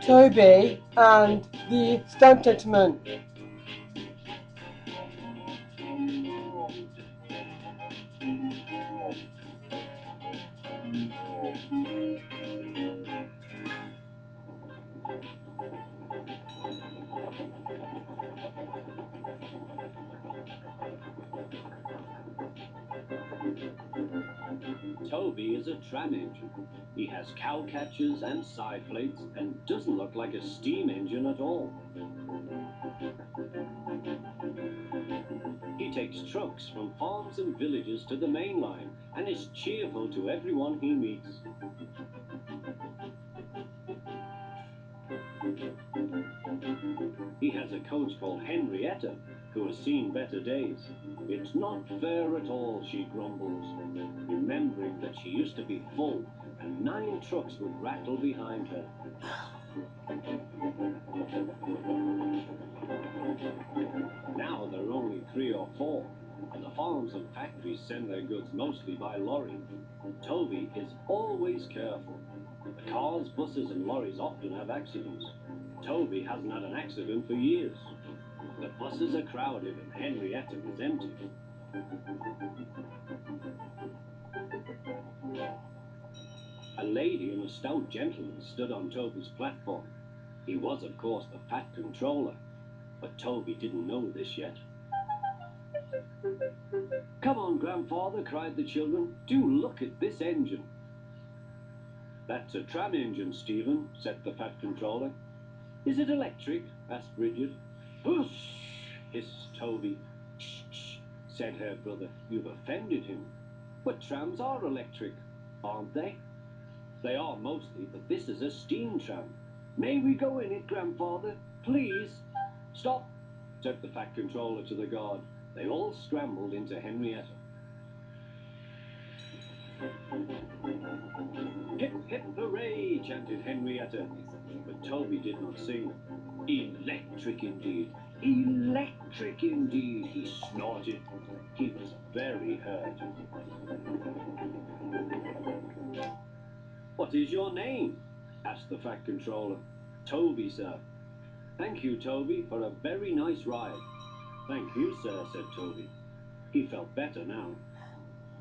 Toby and the stunt gentleman. Toby is a tram engine. He has cow catchers and side plates and doesn't look like a steam engine at all. He takes trucks from farms and villages to the main line and is cheerful to everyone he meets. He has a coach called Henrietta, who has seen better days. It's not fair at all, she grumbles, remembering that she used to be full and 9 trucks would rattle behind her. Now there are only 3 or 4, and the farms and factories send their goods mostly by lorry. Toby is always careful. The cars, buses and lorries often have accidents. Toby hasn't had an accident for years. The buses are crowded and Henrietta is empty. A lady and a stout gentleman stood on Toby's platform. He was, of course, the Fat Controller, but Toby didn't know this yet. "Come on, Grandfather," cried the children. "Do look at this engine." "That's a tram engine, Stephen," said the Fat Controller. "Is it electric?" asked Bridget. "Whoosh!" hissed Toby. "Shh, shh," said her brother. "You've offended him." "But trams are electric, aren't they?" "They are mostly, but this is a steam tram." "May we go in it, Grandfather? Please?" "Stop," said the Fat Controller to the guard. They all scrambled into Henrietta. "Hip, hip, hooray!" chanted Henrietta. But Toby did not sing. "Electric indeed! Electric indeed!" he snorted. He was very hurt. "What is your name?" asked the Fat Controller. "Toby, sir." "Thank you, Toby, for a very nice ride." "Thank you, sir," said Toby. He felt better now.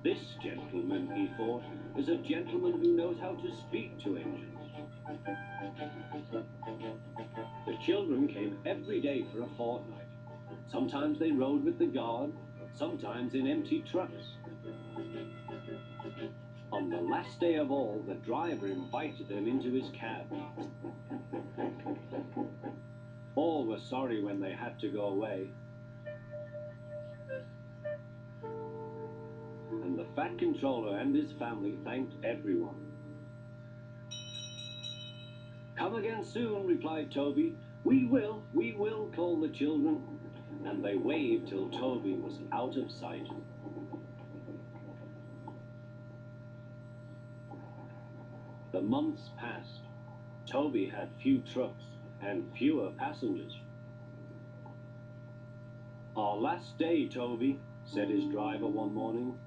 This gentleman, he thought, is a gentleman who knows how to speak to engines. The children came every day for a fortnight. Sometimes they rode with the guard, sometimes in empty trucks. On the last day of all, the driver invited them into his cab. All were sorry when they had to go away. And the Fat Controller and his family thanked everyone. "Come again soon," replied Toby. We will," called the children. And they waved till Toby was out of sight. The months passed. Toby had few trucks and fewer passengers. "Our last day, Toby," said his driver one morning.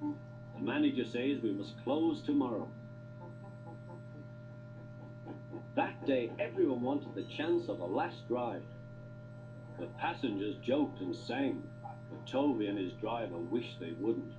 "The manager says we must close tomorrow." That day everyone wanted the chance of a last ride. The passengers joked and sang, but Toby and his driver wished they wouldn't.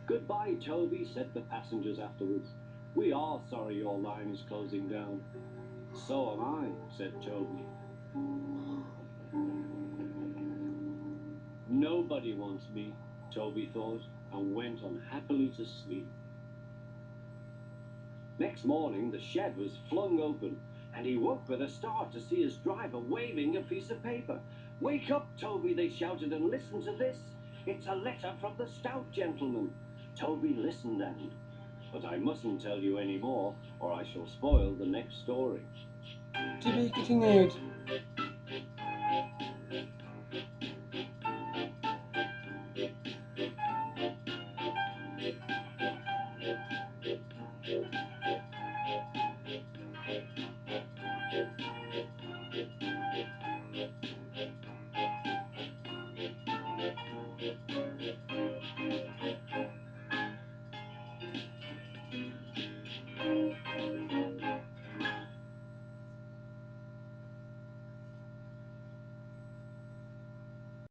"Goodbye, Toby," said the passengers afterwards. "We are sorry your line is closing down." "So am I," said Toby. Nobody wants me, Toby thought, and went unhappily to sleep. Next morning the shed was flung open, and he woke with a start to see his driver waving a piece of paper. "Wake up, Toby," they shouted, "and listen to this. It's a letter from the stout gentleman." Toby listened but I mustn't tell you any more, or I shall spoil the next story. To be continued.